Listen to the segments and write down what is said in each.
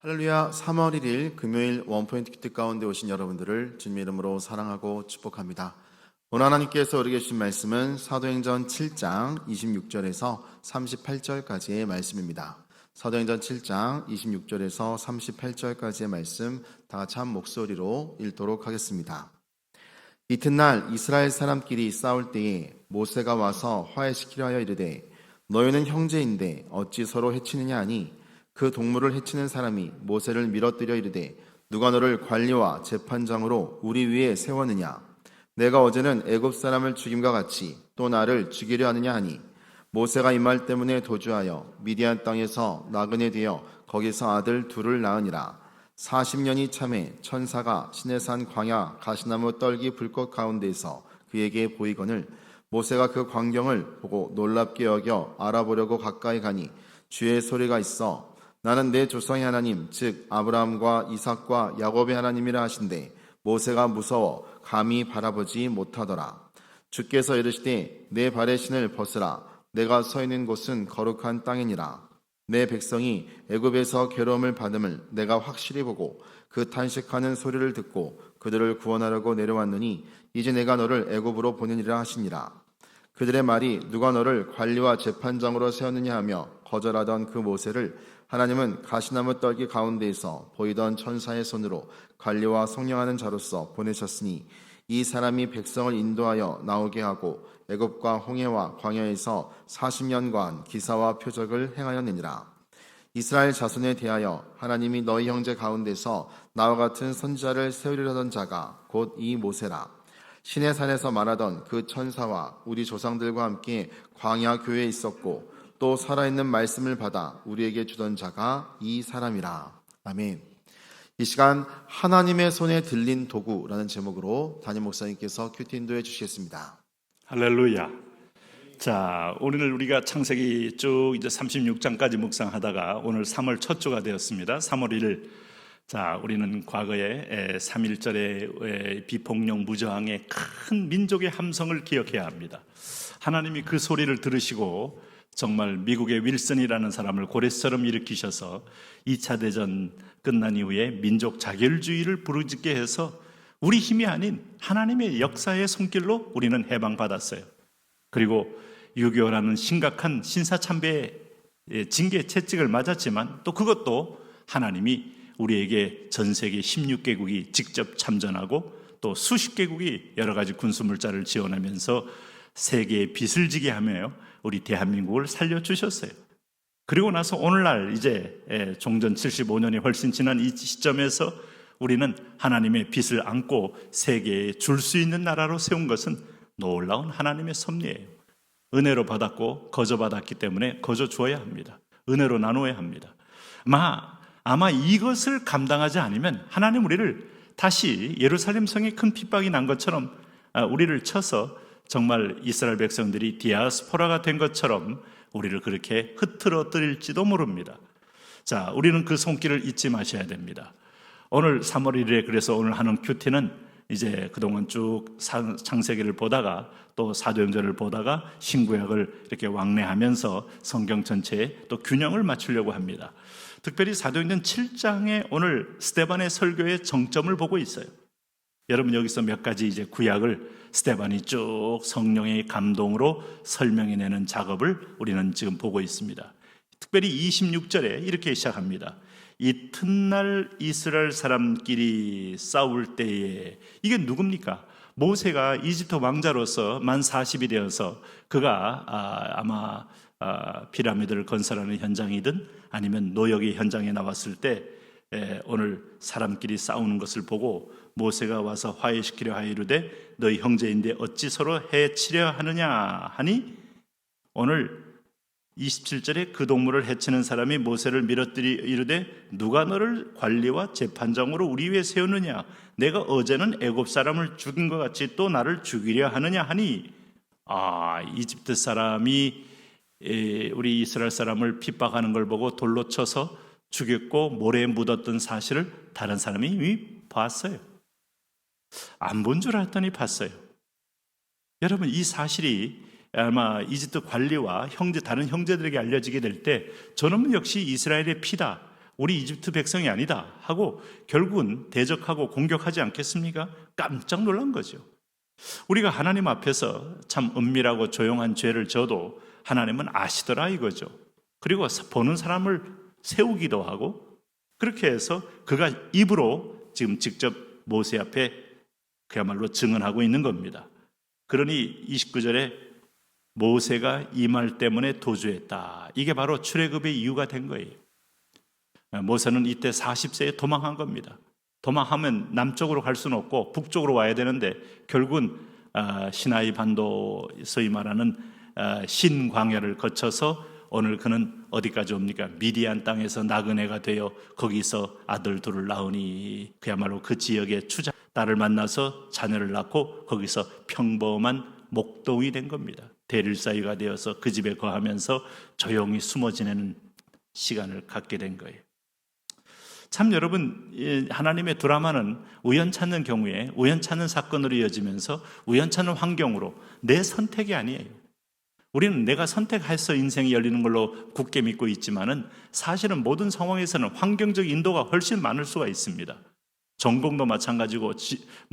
할렐루야. 3월 1일 금요일 원포인트 큐티 가운데 오신 여러분들을 주님의 이름으로 사랑하고 축복합니다. 오늘 하나님께서 우리에게 주신 말씀은 사도행전 7장 26절에서 38절까지의 말씀입니다. 사도행전 7장 26절에서 38절까지의 말씀 다 같이 한 목소리로 읽도록 하겠습니다. 이튿날 이스라엘 사람끼리 싸울 때에 모세가 와서 화해시키려 하여 이르되 너희는 형제인데 어찌 서로 해치느냐 하니 그 동물을 해치는 사람이 모세를 밀어뜨려 이르되 누가 너를 관리와 재판장으로 우리 위에 세웠느냐? 내가 어제는 애굽 사람을 죽임과 같이 또 나를 죽이려 하느냐 하니 모세가 이 말 때문에 도주하여 미디안 땅에서 나그네 되어 거기서 아들 둘을 낳으니라. 40년이 참에 천사가 시내산 광야 가시나무 떨기 불꽃 가운데서 그에게 보이거늘 모세가 그 광경을 보고 놀랍게 여겨 알아보려고 가까이 가니 주의 소리가 있어 나는 내 조상의 하나님 즉 아브라함과 이삭과 야곱의 하나님이라 하신대 모세가 무서워 감히 바라보지 못하더라. 주께서 이르시되 내 발의 신을 벗으라. 내가 서 있는 곳은 거룩한 땅이니라. 내 백성이 애굽에서 괴로움을 받음을 내가 확실히 보고 그 탄식하는 소리를 듣고 그들을 구원하려고 내려왔느니 이제 내가 너를 애굽으로 보내리라 하시니라. 그들의 말이 누가 너를 관리와 재판장으로 세웠느냐 하며 거절하던 그 모세를 하나님은 가시나무 떨기 가운데에서 보이던 천사의 손으로 관리와 성령하는 자로서 보내셨으니 이 사람이 백성을 인도하여 나오게 하고 애굽과 홍해와 광야에서 40년간 기사와 표적을 행하였느니라. 이스라엘 자손에 대하여 하나님이 너희 형제 가운데서 나와 같은 선지자를 세우려던 자가 곧 이 모세라. 신의 산에서 말하던 그 천사와 우리 조상들과 함께 광야 교회에 있었고 또 살아있는 말씀을 받아 우리에게 주던 자가 이 사람이라. 아멘. 이 시간 하나님의 손에 들린 도구라는 제목으로 담임 목사님께서 큐티 인도해 주시겠습니다. 할렐루야. 자, 오늘 우리가 창세기 쭉 이제 36장까지 묵상하다가 오늘 3월 첫 주가 되었습니다. 3월 1일. 자, 우리는 과거에 3.1절의 비폭력 무저항의 큰 민족의 함성을 기억해야 합니다. 하나님이 그 소리를 들으시고 정말 미국의 윌슨이라는 사람을 고래처럼 일으키셔서 2차 대전 끝난 이후에 민족 자결주의를 부르짖게 해서 우리 힘이 아닌 하나님의 역사의 손길로 우리는 해방받았어요. 그리고 6.25라는 심각한 신사참배의 징계 채찍을 맞았지만 또 그것도 하나님이 우리에게 전 세계 16개국이 직접 참전하고 또 수십 개국이 여러 가지 군수물자를 지원하면서 세계에 빚을 지게 하며 우리 대한민국을 살려주셨어요. 그리고 나서 오늘날 이제 종전 75년이 훨씬 지난 이 시점에서 우리는 하나님의 빚을 안고 세계에 줄 수 있는 나라로 세운 것은 놀라운 하나님의 섭리예요. 은혜로 받았고 거저 받았기 때문에 거저 주어야 합니다. 은혜로 나누어야 합니다. 아마 이것을 감당하지 않으면 하나님 우리를 다시 예루살렘 성에 큰 핍박이 난 것처럼 우리를 쳐서 정말 이스라엘 백성들이 디아스포라가 된 것처럼 우리를 그렇게 흐트러뜨릴지도 모릅니다. 자, 우리는 그 손길을 잊지 마셔야 됩니다. 오늘 3월 1일에 그래서 오늘 하는 큐티는 이제 그동안 쭉 창세기를 보다가 또 사도행전을 보다가 신구약을 이렇게 왕래하면서 성경 전체에 또 균형을 맞추려고 합니다. 특별히 사도행전 7장에 오늘 스데반의 설교의 정점을 보고 있어요. 여러분 여기서 몇 가지 이제 구약을 스데반이 쭉 성령의 감동으로 설명해내는 작업을 우리는 지금 보고 있습니다. 특별히 26절에 이렇게 시작합니다. 이튿날 이스라엘 사람끼리 싸울 때에 이게 누굽니까? 모세가 이집트 왕자로서 만 40이 되어서 그가 아마 피라미드를 건설하는 현장이든 아니면 노역의 현장에 나왔을 때 오늘 사람끼리 싸우는 것을 보고 모세가 와서 화해시키려 하여 이르되 너희 형제인데 어찌 서로 해치려 하느냐 하니 오늘 27절에 그 동물을 해치는 사람이 모세를 밀어뜨리 이르되 누가 너를 관리와 재판장으로 우리 위에 세우느냐 내가 어제는 애굽 사람을 죽인 것 같이 또 나를 죽이려 하느냐 하니 이집트 사람이 우리 이스라엘 사람을 핍박하는 걸 보고 돌로 쳐서 죽였고 모래에 묻었던 사실을 다른 사람이 이미 봤어요. 안 본 줄 알았더니 봤어요. 여러분 이 사실이 아마 이집트 관리와 다른 형제들에게 알려지게 될 때 저놈은 역시 이스라엘의 피다, 우리 이집트 백성이 아니다 하고 결국은 대적하고 공격하지 않겠습니까? 깜짝 놀란 거죠. 우리가 하나님 앞에서 참 은밀하고 조용한 죄를 져도 하나님은 아시더라 이거죠. 그리고 보는 사람을 세우기도 하고 그렇게 해서 그가 입으로 지금 직접 모세 앞에 그야말로 증언하고 있는 겁니다. 그러니 29절에 모세가 이 말 때문에 도주했다. 이게 바로 출애굽의 이유가 된 거예요. 모세는 이때 40세에 도망한 겁니다. 도망하면 남쪽으로 갈 수는 없고 북쪽으로 와야 되는데 결국은 시나이 반도 소위 말하는 신광야를 거쳐서 오늘 그는 어디까지 옵니까? 미디안 땅에서 나그네가 되어 거기서 아들 둘을 낳으니 그야말로 그 지역의 추자 딸을 만나서 자녀를 낳고 거기서 평범한 목동이 된 겁니다. 대릴사이가 되어서 그 집에 거하면서 조용히 숨어 지내는 시간을 갖게 된 거예요. 참 여러분, 하나님의 드라마는 우연찮는 경우에 우연찮는 사건으로 이어지면서 우연찮은 환경으로 내 선택이 아니에요. 우리는 내가 선택해서 인생이 열리는 걸로 굳게 믿고 있지만은 사실은 모든 상황에서는 환경적 인도가 훨씬 많을 수가 있습니다. 전공도 마찬가지고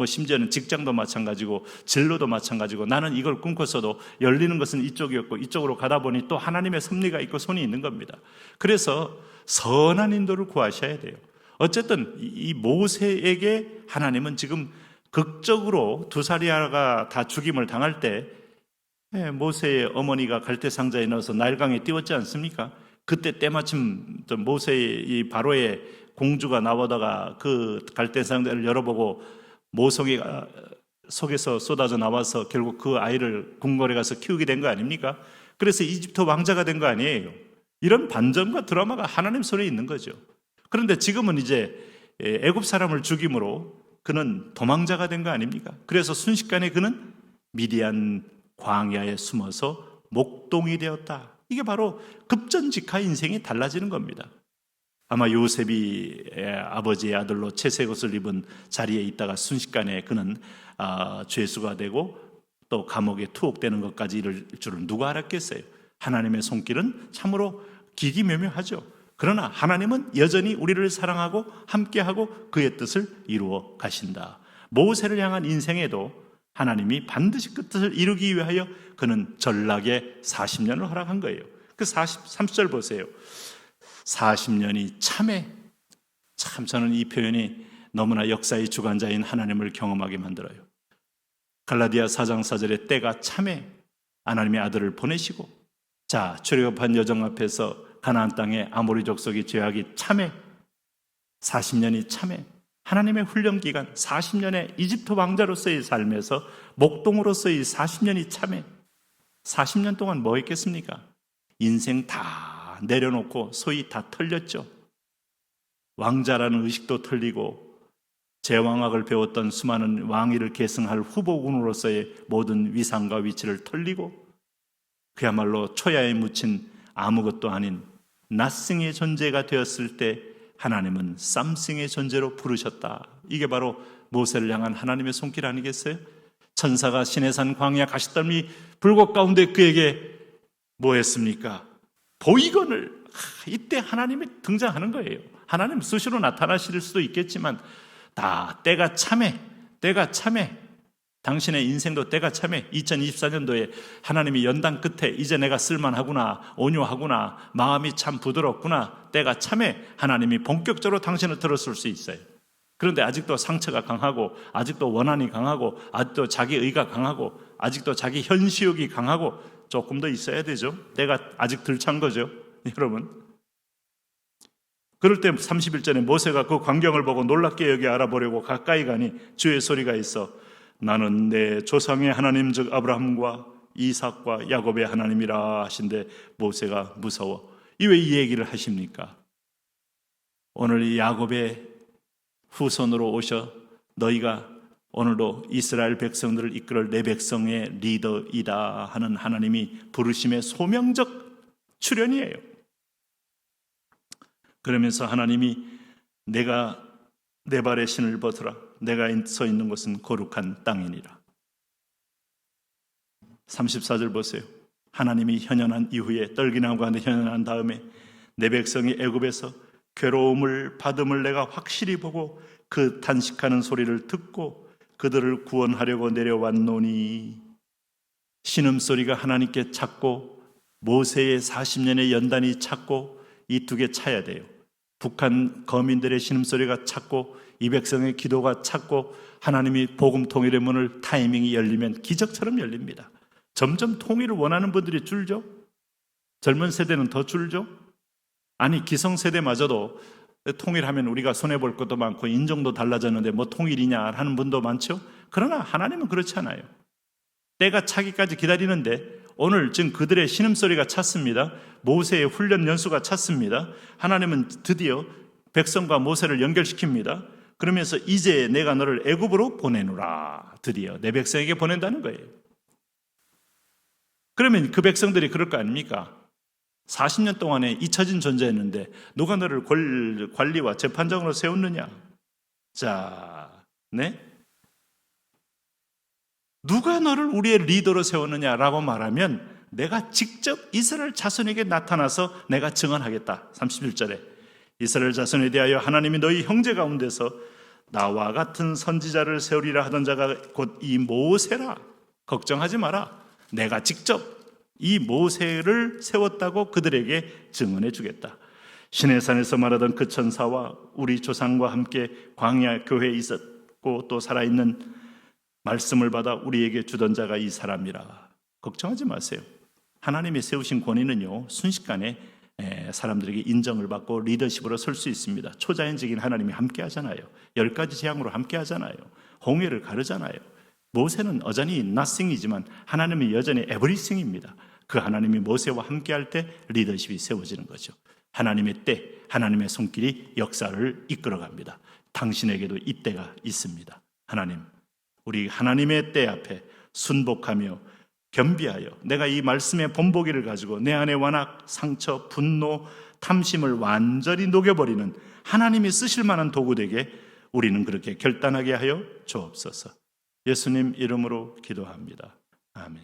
심지어는 직장도 마찬가지고 진로도 마찬가지고 나는 이걸 꿈꿨어도 열리는 것은 이쪽이었고 이쪽으로 가다 보니 또 하나님의 섭리가 있고 손이 있는 겁니다. 그래서 선한 인도를 구하셔야 돼요. 어쨌든 이 모세에게 하나님은 지금 극적으로 두사리아가 다 죽임을 당할 때 모세의 어머니가 갈대 상자에 넣어서 나일강에 띄웠지 않습니까? 그때 때마침 모세의 이 바로의 공주가 나오다가 그 갈대 상자를 열어보고 모성이가 속에서 쏟아져 나와서 결국 그 아이를 궁궐에 가서 키우게 된 거 아닙니까? 그래서 이집트 왕자가 된 거 아니에요. 이런 반전과 드라마가 하나님 손에 있는 거죠. 그런데 지금은 이제 애굽 사람을 죽임으로 그는 도망자가 된 거 아닙니까? 그래서 순식간에 그는 미디안 광야에 숨어서 목동이 되었다. 이게 바로 급전직하 인생이 달라지는 겁니다. 아마 요셉이 아버지의 아들로 채색옷을 입은 자리에 있다가 순식간에 그는 죄수가 되고 또 감옥에 투옥되는 것까지 이를 줄은 누가 알았겠어요? 하나님의 손길은 참으로 기기묘묘하죠. 그러나 하나님은 여전히 우리를 사랑하고 함께하고 그의 뜻을 이루어 가신다. 모세를 향한 인생에도 하나님이 반드시 그 뜻을 이루기 위하여 그는 전락의 40년을 허락한 거예요. 그 30절 보세요. 40년이 참에 참 저는 이 표현이 너무나 역사의 주관자인 하나님을 경험하게 만들어요. 갈라디아 4장 4절에 때가 참에 하나님의 아들을 보내시고 자 출애굽한 여정 앞에서 가나안 땅에 아모리 족속이 죄악이 참에 40년이 참에 하나님의 훈련 기간 40년의 이집트 왕자로서의 삶에서 목동으로서의 40년이 참에 40년 동안 뭐 했겠습니까? 인생 다 내려놓고 소위 다 털렸죠. 왕자라는 의식도 털리고 제왕학을 배웠던 수많은 왕위를 계승할 후보군으로서의 모든 위상과 위치를 털리고 그야말로 초야에 묻힌 아무것도 아닌 nothing의 존재가 되었을 때 하나님은 something의 존재로 부르셨다. 이게 바로 모세를 향한 하나님의 손길 아니겠어요? 천사가 시내산 광야 가시더니 불꽃 가운데 그에게 뭐 했습니까? 보이건을 이때 하나님이 등장하는 거예요. 하나님 수시로 나타나실 수도 있겠지만 다 때가 참해 당신의 인생도 때가 참해 2024년도에 하나님이 연단 끝에 이제 내가 쓸만하구나 온유하구나 마음이 참 부드럽구나 때가 참해 하나님이 본격적으로 당신을 들었을 수 있어요. 그런데 아직도 상처가 강하고 아직도 원한이 강하고 아직도 자기 의가 강하고 아직도 자기 현시욕이 강하고 조금 더 있어야 되죠. 때가 아직 덜 찬 거죠, 여러분. 그럴 때 31절에 모세가 그 광경을 보고 놀랍게 여기 알아보려고 가까이 가니 주의 소리가 있어 나는 내 조상의 하나님 즉 아브라함과 이삭과 야곱의 하나님이라 하신데 모세가 무서워. 왜 이 얘기를 하십니까? 오늘 이 야곱의 후손으로 오셔 너희가 오늘도 이스라엘 백성들을 이끌 내 백성의 리더이다 하는 하나님이 부르심의 소명적 출현이에요. 그러면서 하나님이 내가 내 발에 신을 벗으라 내가 서 있는 곳은 거룩한 땅이니라. 34절 보세요. 하나님이 현현한 이후에 떨기나무가 현현한 다음에 내 백성이 애굽에서 괴로움을 받음을 내가 확실히 보고 그 탄식하는 소리를 듣고 그들을 구원하려고 내려왔노니. 신음소리가 하나님께 찼고 모세의 40년의 연단이 찼고 이 두 개 차야 돼요. 북한 거민들의 신음소리가 찼고 이 백성의 기도가 찼고 하나님이 복음 통일의 문을 타이밍이 열리면 기적처럼 열립니다. 점점 통일을 원하는 분들이 줄죠. 젊은 세대는 더 줄죠. 아니 기성세대마저도 통일하면 우리가 손해볼 것도 많고 인종도 달라졌는데 뭐 통일이냐 하는 분도 많죠. 그러나 하나님은 그렇지 않아요. 때가 차기까지 기다리는데 오늘 지금 그들의 신음소리가 찼습니다. 모세의 훈련 연수가 찼습니다. 하나님은 드디어 백성과 모세를 연결시킵니다. 그러면서 이제 내가 너를 애굽으로 보내노라. 드디어 내 백성에게 보낸다는 거예요. 그러면 그 백성들이 그럴 거 아닙니까? 40년 동안에 잊혀진 존재였는데 누가 너를 관리와 재판장으로 세웠느냐? 자, 네? 누가 너를 우리의 리더로 세웠느냐라고 말하면 내가 직접 이스라엘 자손에게 나타나서 내가 증언하겠다. 31절에 이스라엘 자손에 대하여 하나님이 너희 형제 가운데서 나와 같은 선지자를 세우리라 하던 자가 곧 이 모세라. 걱정하지 마라. 내가 직접 이 모세를 세웠다고 그들에게 증언해 주겠다. 시내산에서 말하던 그 천사와 우리 조상과 함께 광야 교회에 있었고 또 살아있는 말씀을 받아 우리에게 주던 자가 이 사람이라. 걱정하지 마세요. 하나님이 세우신 권위는요 순식간에 사람들에게 인정을 받고 리더십으로 설 수 있습니다. 초자연적인 하나님이 함께 하잖아요. 10가지 재앙으로 함께 하잖아요. 홍해를 가르잖아요. 모세는 여전히 nothing이지만 하나님은 여전히 everything입니다. 그 하나님이 모세와 함께할 때 리더십이 세워지는 거죠. 하나님의 때, 하나님의 손길이 역사를 이끌어갑니다. 당신에게도 이 때가 있습니다. 하나님, 우리 하나님의 때 앞에 순복하며 겸비하여 내가 이 말씀의 본보기를 가지고 내 안에 완악, 상처, 분노, 탐심을 완전히 녹여버리는 하나님이 쓰실 만한 도구 되게 우리는 그렇게 결단하게 하여 주옵소서. 예수님 이름으로 기도합니다. 아멘.